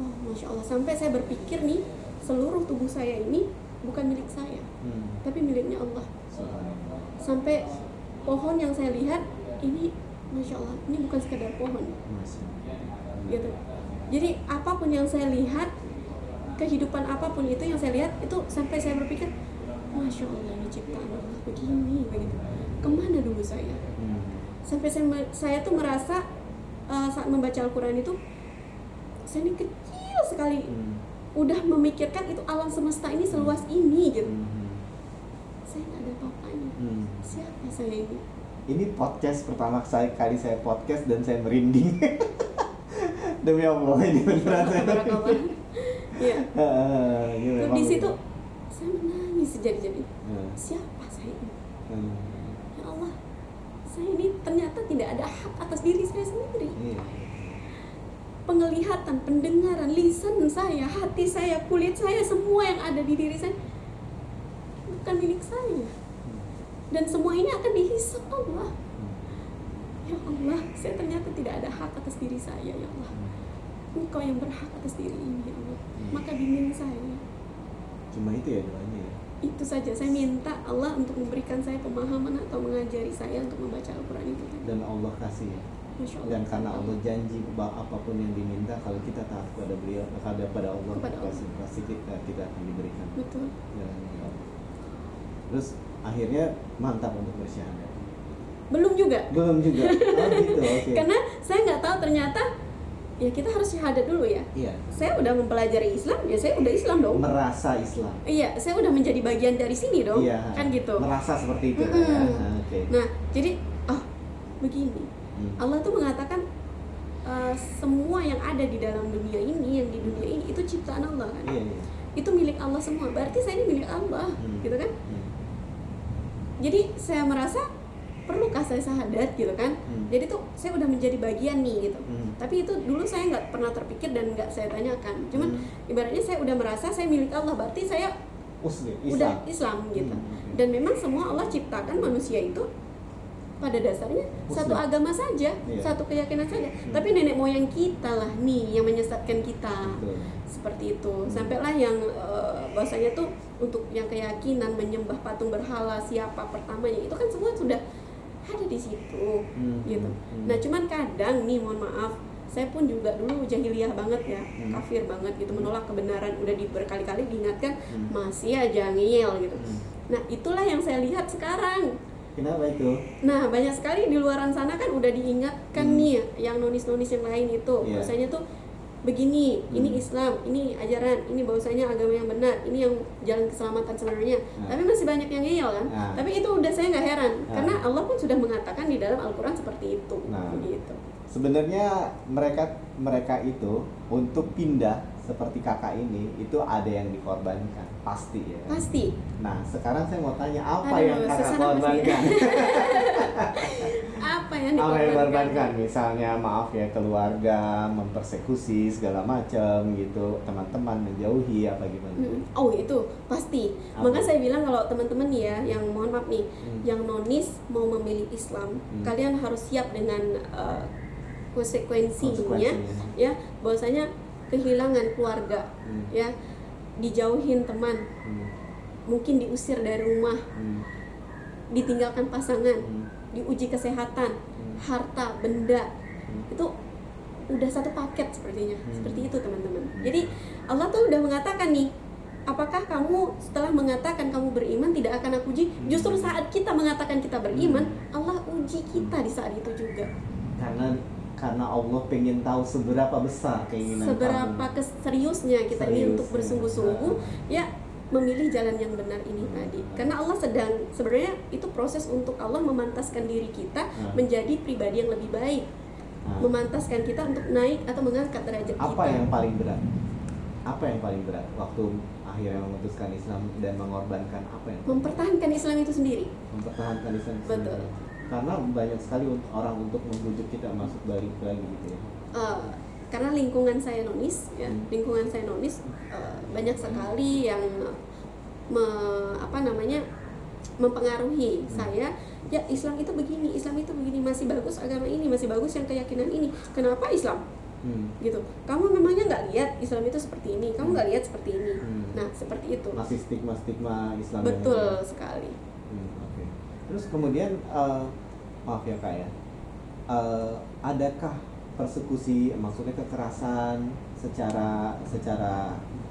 Oh, Masya Allah, sampai saya berpikir nih, seluruh tubuh saya ini bukan milik saya, tapi miliknya Allah. Sampai pohon yang saya lihat ini, Masya Allah, ini bukan sekedar pohon gitu. Jadi apapun yang saya lihat, kehidupan apapun itu yang saya lihat, itu sampai saya berpikir, Masya Allah, ini ciptaan Allah begini, begitu. Kemana dulu saya? Sampai saya tuh merasa saat membaca Al-Quran itu, saya ini kecil sekali. Udah memikirkan itu alam semesta ini seluas ini gitu. Saya nggak ada apa-apanya. Siapa saya ini? Ini podcast pertama kali saya podcast dan saya merinding. Demi Allah ini beneran saya. Barakallah. Iya. Ini Terus memang di situ bener. saya menangis sejadi-jadi. Siapa saya ini? Ya Allah, saya ini ternyata tidak ada hak atas diri saya sendiri. Penglihatan, pendengaran, lisan saya, hati saya, kulit saya, semua yang ada di diri saya bukan milik saya. Dan semua ini akan dihisap Allah. Ya Allah, saya ternyata tidak ada hak atas diri saya, ya Allah. Engkau yang berhak atas diri ini, ya Allah. Maka bimbing saya. Cuma itu ya doanya ya. Itu saja, saya minta Allah untuk memberikan saya pemahaman atau mengajari saya untuk membaca Al-Quran itu. Dan Allah kasih ya. Masya Allah. Dan karena Allah janji apapun yang diminta kalau kita taat kepada beliau, kepada Allah, Kepada Allah. pasti kita akan diberikan. Betul. Jalannya Allah. Terus akhirnya mantap untuk bersyahadat. Belum juga. Belum juga. Oh gitu, oke. Karena saya nggak tahu ternyata ya kita harus syahadat dulu ya. Iya. Saya udah mempelajari Islam, ya saya udah Islam dong. Merasa Islam. Iya, saya udah menjadi bagian dari sini dong. Iya. Kan gitu. Merasa seperti itu. Mm-mm. Ya. Nah, oke. Nah, jadi begini. Allah tuh mengatakan semua yang ada di dalam dunia ini, yang di dunia ini itu ciptaan Allah kan. Iya, iya. Itu milik Allah semua. Berarti saya ini milik Allah, gitu kan? Jadi saya merasa perlukah saya syahadat gitu kan? Jadi tuh saya udah menjadi bagian nih gitu. Tapi itu dulu saya nggak pernah terpikir dan nggak saya tanyakan. Cuman ibaratnya saya udah merasa saya milik Allah. Berarti saya Muslim, udah Islam gitu. Dan memang semua Allah ciptakan manusia itu pada dasarnya satu agama saja, satu keyakinan saja. Tapi nenek moyang kita lah nih yang menyesatkan kita. Betul. Seperti itu. Sampailah yang bahwasanya tuh untuk yang keyakinan menyembah patung berhala siapa pertamanya itu kan semua sudah ada di situ gitu. Nah, cuman kadang nih mohon maaf, saya pun juga dulu jahiliyah banget ya, kafir banget gitu, menolak kebenaran, udah berkali-kali diingatkan masih aja ngeyel gitu. Nah, itulah yang saya lihat sekarang. Kenapa itu? Nah, banyak sekali di luaran sana kan udah diingatkan nih yang nonis-nonis yang lain itu. Bahwasanya tuh begini, ini Islam, ini ajaran, ini bahwasanya agama yang benar, ini yang jalan keselamatan sebenarnya. Tapi masih banyak yang ngeyel kan. Tapi itu udah saya nggak heran karena Allah pun sudah mengatakan di dalam Al-Qur'an seperti itu. Gitu. Sebenarnya mereka itu untuk pindah seperti kakak ini itu ada yang dikorbankan, pasti ya. Pasti. Nah, sekarang saya mau tanya apa Aduh, yang kakak sesana korbankan? Apa yang Apa yang dikorbankan? dikorbankan? Misalnya maaf ya, keluarga mempersekusi segala macam gitu, teman-teman menjauhi apa gimana? Oh, itu pasti. Maka saya bilang kalau teman-teman nih ya, yang mohon maaf nih, yang nonis mau memilih Islam, kalian harus siap dengan konsekuensinya, ya, bahwasanya kehilangan keluarga, ya, dijauhin teman, mungkin diusir dari rumah, ditinggalkan pasangan, diuji kesehatan, harta, benda, itu udah satu paket sepertinya, seperti itu teman-teman. Jadi Allah tuh udah mengatakan nih, apakah kamu setelah mengatakan kamu beriman tidak akan aku uji? Justru saat kita mengatakan kita beriman, Allah uji kita di saat itu juga. Karena Allah pengen tahu seberapa besar keinginan seberapa seriusnya kita ini untuk bersungguh-sungguh ya memilih jalan yang benar ini tadi. Karena Allah sedang sebenarnya itu proses untuk Allah memantaskan diri kita menjadi pribadi yang lebih baik. Memantaskan kita untuk naik atau mengangkat derajat kita. Apa yang paling berat? Apa yang paling berat waktu akhirnya memutuskan Islam dan mengorbankan apa yang? Mempertahankan Islam itu sendiri. Mempertahankan Islam itu Betul. sendiri. Karena banyak sekali orang untuk membujuk kita masuk balik lagi gitu ya. Karena lingkungan saya nonis, ya, lingkungan saya nonis banyak sekali yang mempengaruhi saya. Ya, Islam itu begini, Islam itu begini, masih bagus agama ini, masih bagus yang keyakinan ini. Kenapa Islam? Gitu. Kamu memangnya nggak lihat Islam itu seperti ini? Kamu nggak lihat seperti ini? Nah, seperti itu. Masih stigma Islam. Betul sekali. Okay. Terus kemudian maaf ya Kak ya, adakah persekusi, maksudnya kekerasan secara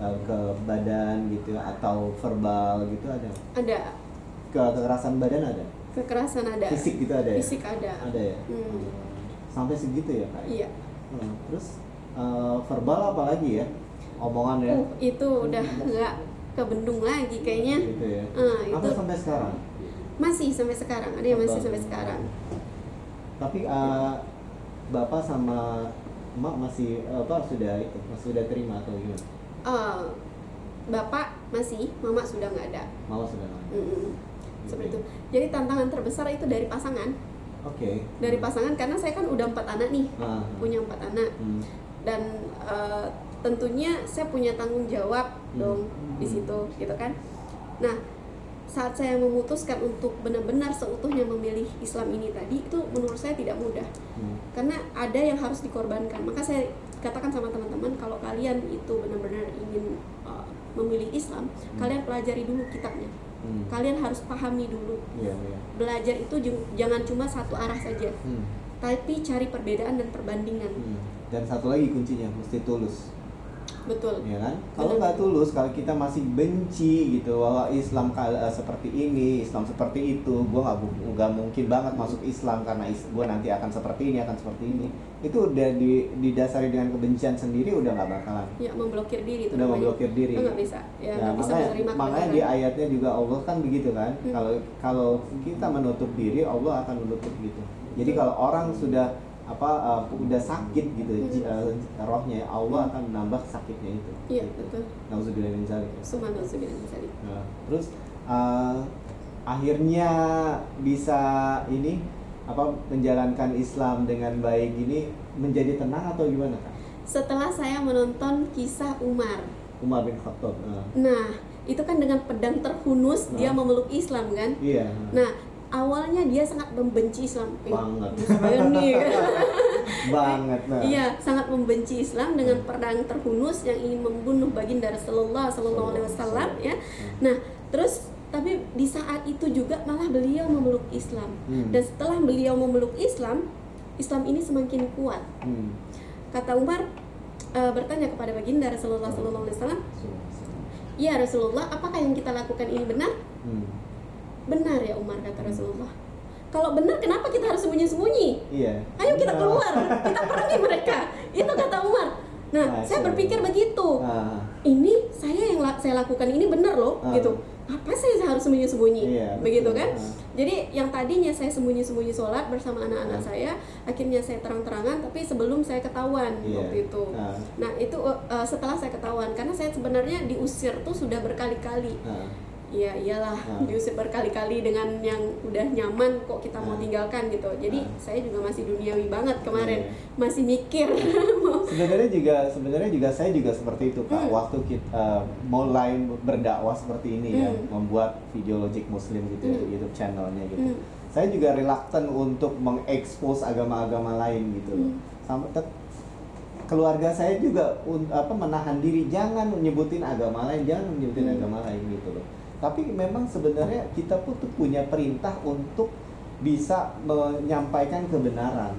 ke badan gitu atau verbal gitu ada? Ada. Kekerasan badan ada? Kekerasan ada. Fisik gitu ada ya? Fisik ada. Ada ya? Sampai segitu ya Kak? Iya. Terus verbal apa lagi ya? Omongan ya? Itu udah nggak kebendung lagi kayaknya. Gitu ya? Itu apa sampai sekarang? Masih sampai sekarang, ada yang masih sampai sekarang. Tapi Bapak sama Emak masih sudah terima atau gimana? Bapak masih, Mama sudah nggak ada. Mama sudah nggak ada. Seperti itu. Jadi tantangan terbesar itu dari pasangan. Oke. Dari pasangan karena saya kan udah 4 anak nih, punya 4 anak. Dan tentunya saya punya tanggung jawab dong di situ, gitu kan. Nah, saat saya memutuskan untuk benar-benar seutuhnya memilih Islam ini tadi, itu menurut saya tidak mudah. Karena ada yang harus dikorbankan. Maka saya katakan sama teman-teman, kalau kalian itu benar-benar ingin memilih Islam, kalian pelajari dulu kitabnya. Kalian harus pahami dulu. Belajar itu jangan cuma satu arah saja, tapi cari perbedaan dan perbandingan. Dan satu lagi kuncinya, mesti tulus. Betul. Ya kan? Kalau nggak tulus, kalau kita masih benci gitu bahwa Islam seperti ini, Islam seperti itu, gue nggak mungkin banget masuk Islam karena gue nanti akan seperti ini, itu udah didasari dengan kebencian sendiri, udah nggak bakalan. Ya, memblokir diri itu Udah namanya. memblokir diri. Nggak bisa. Ya, Nah, nggak bisa makanya, menerima makanya kebenaran. di ayatnya juga Allah kan begitu kan. Hmm. Kalau kita menutup diri, Allah akan menutup gitu. Jadi kalau orang sudah udah sakit gitu rohnya, Allah akan menambah sakitnya itu. Iya, Gitu. betul. Nauzubillah min dzalik. Subhanallah. Nah, terus akhirnya bisa menjalankan Islam dengan baik ini menjadi tenang atau gimana Kak? Setelah saya menonton kisah Umar. Umar bin Khattab. Nah, itu kan dengan pedang terhunus dia memeluk Islam kan? Iya. Nah, awalnya dia sangat membenci Islam. Banget. Ini. Banget. Nah. Iya, sangat membenci Islam dengan pedang terhunus yang ingin membunuh baginda Rasulullah Sallallahu Alaihi Wasallam ya. Nah, terus tapi di saat itu juga malah beliau memeluk Islam. Dan setelah beliau memeluk Islam, Islam ini semakin kuat. Kata Umar bertanya kepada baginda Rasulullah Sallallahu Alaihi Wasallam, "Ya Rasulullah, apakah yang kita lakukan ini benar?" "Benar ya Umar," kata Rasulullah. "Kalau benar, kenapa kita harus sembunyi-sembunyi? Iya. Ayo kita keluar, kita perangi mereka." Itu kata Umar. Nah, saya berpikir begitu. Ini saya lakukan ini benar loh, gitu. Apa saya harus sembunyi-sembunyi? Iya, Begitu betul. kan? Jadi yang tadinya saya sembunyi-sembunyi sholat bersama anak-anak saya, akhirnya saya terang-terangan, tapi sebelum saya ketahuan waktu itu. Nah, itu setelah saya ketahuan, karena saya sebenarnya diusir tuh sudah berkali-kali. Iya iyalah, diusir berkali-kali dengan yang udah nyaman kok kita mau tinggalkan gitu. Jadi saya juga masih duniawi banget kemarin, masih mikir. Sebenarnya juga saya juga seperti itu Kak. Waktu kita mulai berdakwah seperti ini ya, membuat video Logic Muslim gitu YouTube channelnya gitu. Saya juga reluctant untuk mengekspos agama-agama lain gitu. Sampai keluarga saya juga menahan diri, jangan menyebutin agama lain, agama lain gitu loh. Tapi memang sebenarnya kita pun tuh punya perintah untuk bisa menyampaikan kebenaran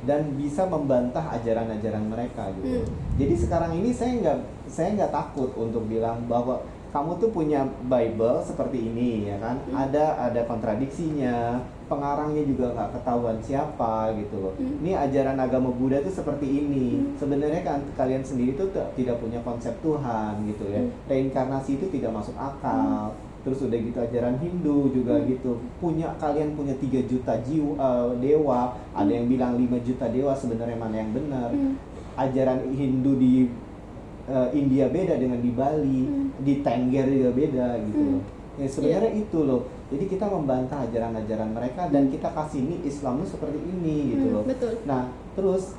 dan bisa membantah ajaran-ajaran mereka gitu. Jadi sekarang ini saya nggak takut untuk bilang bahwa kamu tuh punya Bible seperti ini ya kan, ada kontradiksinya, pengarangnya juga nggak ketahuan siapa gitu loh. Ini ajaran agama Buddha tuh seperti ini. Sebenarnya kan kalian sendiri tuh tidak punya konsep Tuhan gitu ya. Reinkarnasi itu tidak masuk akal. Terus udah gitu ajaran Hindu juga gitu. Kalian punya 3 juta dewa, ada yang bilang 5 juta dewa, sebenarnya mana yang benar? Ajaran Hindu di India beda dengan di Bali, di Tengger juga beda gitu loh. Ya sebenarnya itu loh. Jadi kita membantah ajaran-ajaran mereka dan kita kasih ini Islam itu seperti ini gitu loh. Betul. Nah, terus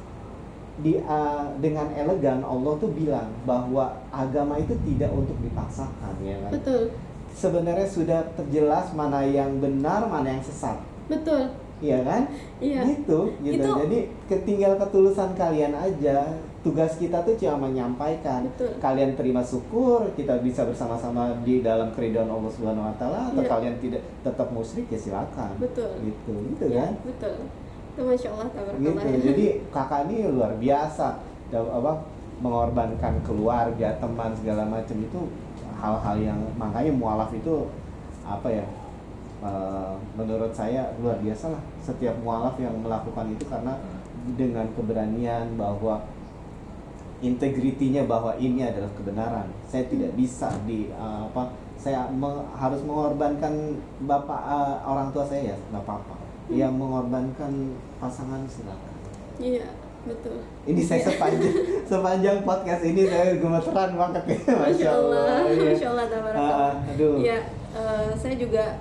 dengan elegan Allah tuh bilang bahwa agama itu tidak untuk dipaksakan ya kan. Betul. Sebenarnya sudah terjelas mana yang benar, mana yang sesat. Betul. Iya kan? Iya. Gitu. Jadi tinggal ketulusan kalian aja. Tugas kita tuh cuma menyampaikan. Betul. Kalian terima syukur, kita bisa bersama-sama di dalam keridhaan Allah Subhanahu wa taala, atau kalian tidak tetap musyrik ya silakan. Betul. Gitu Ya, kan? betul. Itu Masya Allah, tabarakallah. Gitu. Jadi kakak ini luar biasa. Mengorbankan keluarga, teman segala macam itu hal-hal yang makanya mualaf itu menurut saya luar biasa lah. Setiap mualaf yang melakukan itu karena dengan keberanian bahwa integritinya bahwa ini adalah kebenaran. Saya tidak bisa harus mengorbankan orang tua saya ya nggak apa-apa. Yang mengorbankan pasangan silakan. Iya, betul. Ini saya sepanjang podcast ini saya gemeteran banget ya. Masya Allah, Iya. Masya Allah, tabarakallah. Aduh. Ya, saya juga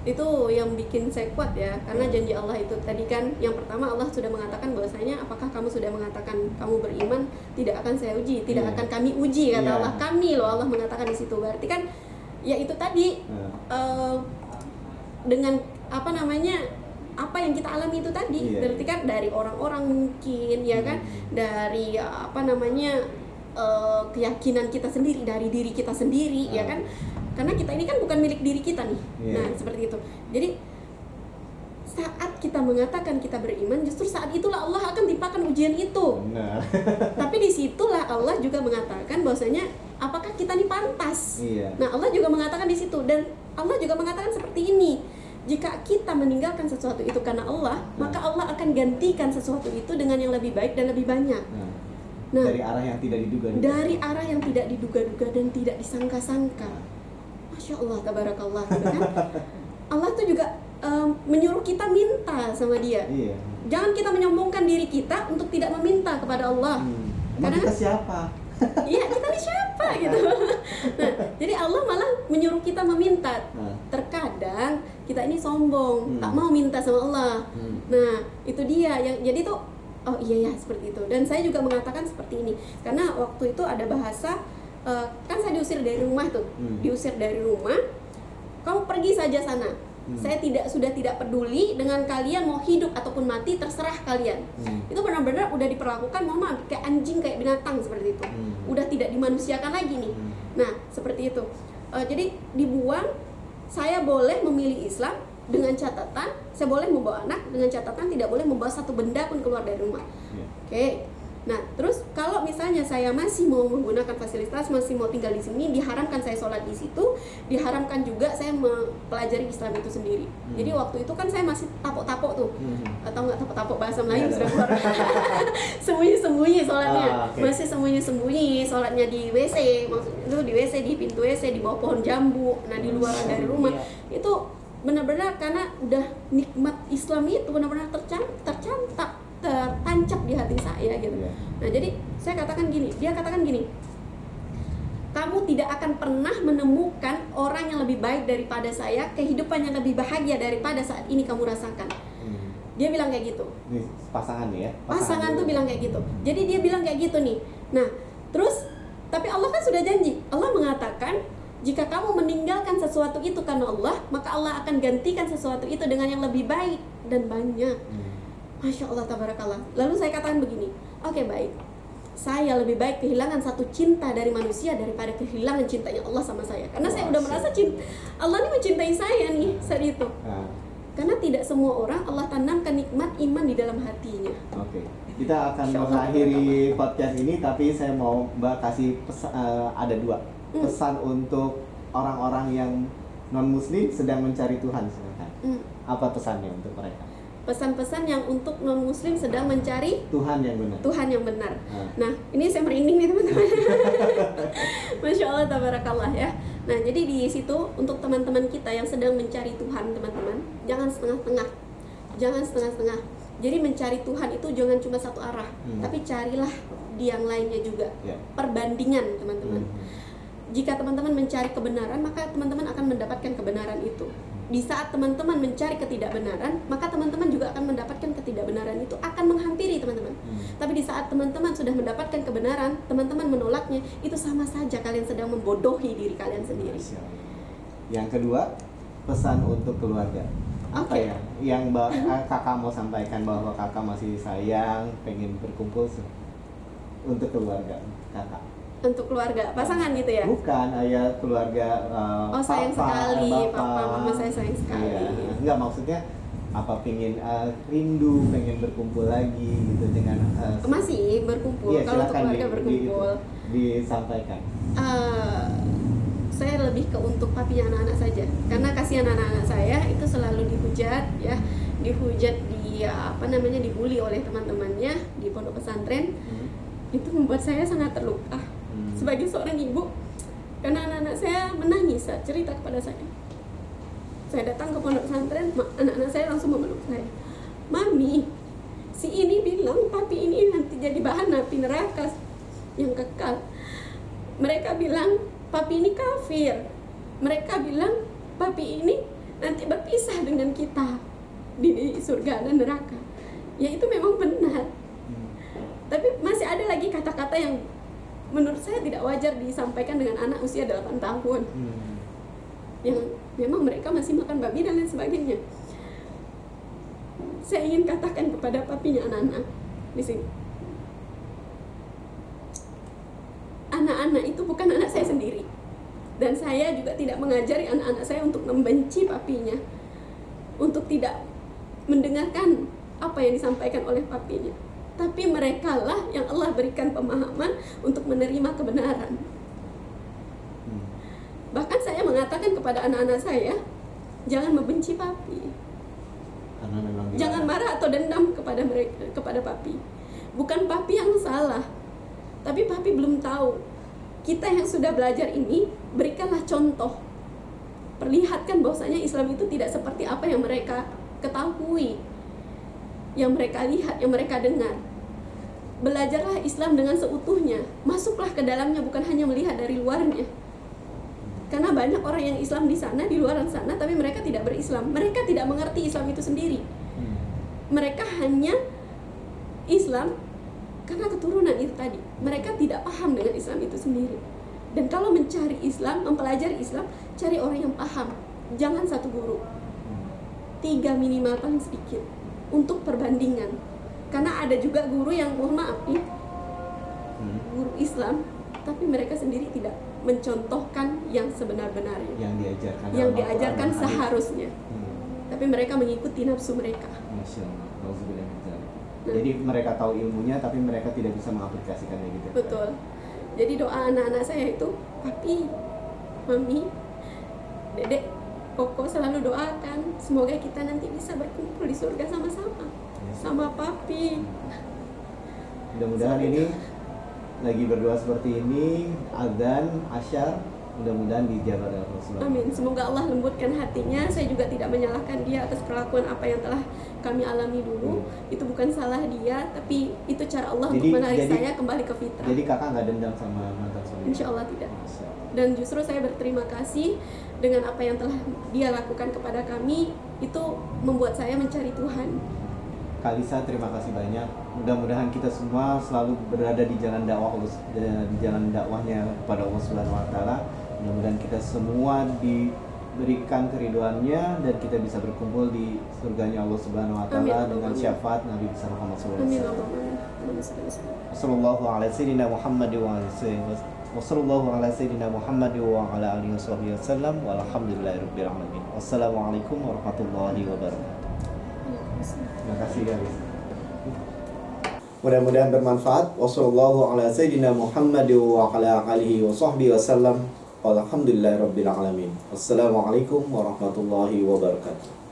itu yang bikin saya kuat ya, karena janji Allah itu tadi kan, yang pertama Allah sudah mengatakan bahwasanya apakah kamu sudah mengatakan kamu beriman, tidak akan saya uji, tidak akan kami uji, kata Allah. Kami loh, Allah mengatakan di situ. Berarti kan ya itu tadi dengan apa yang kita alami itu tadi, berarti kan dari orang-orang mungkin ya kan, dari keyakinan kita sendiri, dari diri kita sendiri ya kan, karena kita ini kan bukan milik diri kita nih. Nah seperti itu. Jadi saat kita mengatakan kita beriman, justru saat itulah Allah akan timpakan ujian itu. Benar. Tapi disitulah Allah juga mengatakan bahwasanya apakah kita ini pantas. Iya. Nah Allah juga mengatakan di situ, dan Allah juga mengatakan seperti ini. jika kita meninggalkan sesuatu itu karena Allah, maka Allah akan gantikan sesuatu itu dengan yang lebih baik dan lebih banyak. Nah, dari arah yang tidak diduga-duga. Dari arah yang tidak diduga-duga dan tidak disangka-sangka. Masya Allah, tabarakallah, gitu kan? Allah tuh juga menyuruh kita minta sama Dia. Iya. Jangan kita menyombongkan diri kita untuk tidak meminta kepada Allah. Emang Karena kita siapa? iya, kita ini siapa gitu. Nah, jadi Allah malah menyuruh kita meminta. Terkadang kita ini sombong, tak mau minta sama Allah. Nah, itu dia yang jadi tuh, oh iya ya seperti itu. Dan saya juga mengatakan seperti ini karena waktu itu ada bahasa kan saya diusir dari rumah tuh, diusir dari rumah. Kamu pergi saja sana. Saya sudah tidak peduli dengan kalian mau hidup ataupun mati, terserah kalian. Itu benar-benar udah diperlakukan, mama kayak anjing, kayak binatang seperti itu. Udah tidak dimanusiakan lagi nih. Nah, seperti itu. Jadi dibuang. Saya boleh memilih Islam dengan catatan saya boleh membawa anak, dengan catatan tidak boleh membawa satu benda pun keluar dari rumah. Oke. Nah, terus kalau misalnya saya masih mau menggunakan fasilitas, masih mau tinggal di sini, diharamkan saya sholat di situ, diharamkan juga saya mempelajari Islam itu sendiri. Jadi waktu itu kan saya masih tapok-tapok tuh, atau nggak tapok-tapok bahasa Melayu sudah keluar. Sembunyi-sembunyi sholatnya, masih sembunyi-sembunyi sholatnya di WC, maksudnya itu di WC, di pintu WC, di bawah pohon jambu, nah di luar dari rumah. Itu benar-benar karena udah nikmat Islam itu benar-benar tertancap di hati saya gitu. Nah, jadi saya katakan gini, dia katakan gini, kamu tidak akan pernah menemukan orang yang lebih baik daripada saya, kehidupan yang lebih bahagia daripada saat ini kamu rasakan. Dia bilang kayak gitu. Ini pasangan nih ya? Pasangan tuh bilang kayak gitu. Jadi dia bilang kayak gitu nih. Nah, terus tapi Allah kan sudah janji. Allah mengatakan, jika kamu meninggalkan sesuatu itu karena Allah, maka Allah akan gantikan sesuatu itu dengan yang lebih baik dan banyak. Masya Allah, tabarakallah. Lalu saya katakan begini, oke, baik, saya lebih baik kehilangan satu cinta dari manusia daripada kehilangan cintanya Allah sama saya. Karena saya udah merasa Allah ini mencintai saya nih saat itu. Karena tidak semua orang Allah tanamkan nikmat iman di dalam hatinya. Oke, kita akan mengakhiri podcast ini, tapi saya mau Mbak kasih ada dua pesan untuk orang-orang yang non-muslim sedang mencari Tuhan, silakan. Apa pesannya untuk mereka? Pesan-pesan yang untuk non-muslim sedang mencari Tuhan yang benar. Tuhan yang benar. Nah, ini saya merinding nih teman-teman. Masya Allah, tabarakallah ya. Nah, jadi di situ untuk teman-teman kita yang sedang mencari Tuhan, teman-teman, jangan setengah-setengah. Jangan setengah-setengah. Jadi mencari Tuhan itu jangan cuma satu arah, tapi carilah di yang lainnya juga. Perbandingan, teman-teman. Jika teman-teman mencari kebenaran, maka teman-teman akan mendapatkan kebenaran itu. Di saat teman-teman mencari ketidakbenaran, maka teman-teman juga akan mendapatkan ketidakbenaran itu akan menghampiri teman-teman. Tapi di saat teman-teman sudah mendapatkan kebenaran, teman-teman menolaknya, itu sama saja kalian sedang membodohi diri kalian sendiri. Yang kedua, pesan untuk keluarga. Apa ya yang kakak mau sampaikan, bahwa kakak masih sayang, pengen berkumpul untuk keluarga kakak? Untuk keluarga, pasangan gitu ya? Bukan, ayah, keluarga, oh sayang sekali, bapak, papa, mama saya sayang sekali. Iya. Enggak, maksudnya apa, pengen rindu, pengen berkumpul lagi gitu dengan masih berkumpul, iya, kalau untuk keluarga berkumpul disampaikan. Saya lebih ke untuk papinya anak-anak saja, karena kasihan anak-anak saya itu selalu dihujat ya, dihujat dibully oleh teman-temannya di pondok pesantren. Itu membuat saya sangat terluka sebagai seorang ibu, karena anak-anak saya menangis saat cerita kepada saya. Saya datang ke pondok pesantren, anak-anak saya langsung memeluk saya. Mami, si ini bilang papi ini nanti jadi bahan api neraka yang kekal. Mereka bilang papi ini kafir. Mereka bilang papi ini nanti berpisah dengan kita di surga dan neraka. Ya itu memang benar. Tapi masih ada lagi kata-kata yang menurut saya tidak wajar disampaikan dengan anak usia 8 tahun. Yang memang mereka masih makan babi dan lain sebagainya. Saya ingin katakan kepada papinya anak-anak di sini. Anak-anak itu bukan anak saya sendiri. Dan saya juga tidak mengajari anak-anak saya untuk membenci papinya. Untuk tidak mendengarkan apa yang disampaikan oleh papinya. Tapi mereka lah yang Allah berikan pemahaman untuk menerima kebenaran. Bahkan saya mengatakan kepada anak-anak saya, jangan membenci papi. Karena memang dia- Jangan marah atau dendam kepada mereka, kepada papi. Bukan papi yang salah, tapi papi belum tahu. Kita yang sudah belajar ini, berikanlah contoh. Perlihatkan bahwasanya Islam itu tidak seperti apa yang mereka ketahui, yang mereka lihat, yang mereka dengar. Belajarlah Islam dengan seutuhnya. Masuklah ke dalamnya, bukan hanya melihat dari luarnya. Karena banyak orang yang Islam di sana, di luar sana, tapi mereka tidak berislam. Mereka tidak mengerti Islam itu sendiri. Mereka hanya Islam karena keturunan itu tadi. Mereka tidak paham dengan Islam itu sendiri. Dan kalau mencari Islam, mempelajari Islam, cari orang yang paham. Jangan satu guru. 3 minimal paling sedikit. Untuk perbandingan. Karena ada juga guru yang, mohon maaf nih, guru Islam, tapi mereka sendiri tidak mencontohkan yang sebenar-benarnya, yang diajarkan yang dalam diajarkan Al-Quran dan hadis. seharusnya. Tapi mereka mengikuti nafsu mereka. Masya Allah. Auzubillah min dzalik. Jadi mereka tahu ilmunya tapi mereka tidak bisa mengaplikasikannya gitu. Betul. Jadi doa anak-anak saya itu, papi, mami, dedek, koko selalu doakan semoga kita nanti bisa berkumpul di surga sama-sama, sama papi. Mudah-mudahan ini lagi berdoa seperti ini, azan, asyar, mudah-mudahan dijabah oleh Rasulullah. Amin. Semoga Allah lembutkan hatinya. Saya juga tidak menyalahkan dia atas perlakuan apa yang telah kami alami dulu. Itu bukan salah dia, tapi itu cara Allah untuk menarik saya kembali ke fitrah. Jadi kakak nggak dendam sama mantan suami? Insya Allah tidak. Masya Allah. Dan justru saya berterima kasih dengan apa yang telah dia lakukan kepada kami. Itu membuat saya mencari Tuhan. Kalisa, terima kasih banyak. Mudah-mudahan kita semua selalu berada di jalan dakwah Allah, di jalan dakwahnya kepada Allah Subhanahu Wa Taala. Mudah-mudahan kita semua diberikan keriduannya dan kita bisa berkumpul di surganya Allah Subhanahu Wa Taala dengan syafaat Nabi besar Muhammad SAW. Amin. Allahumma Sallallahu ala sayyidina Muhammad wa sallallahu ala sayyidina Muhammad wa ala alihi wasallam walhamdulillahirabbil alamin. Wassalamualaikum warahmatullahi wabarakatuh. Terima kasih guys. Mudah-mudahan bermanfaat. Wassallallahu ala sayyidina Muhammad wa ala alihi wasallam. Walhamdulillahirabbil alamin. Wassalamualaikum warahmatullahi wabarakatuh.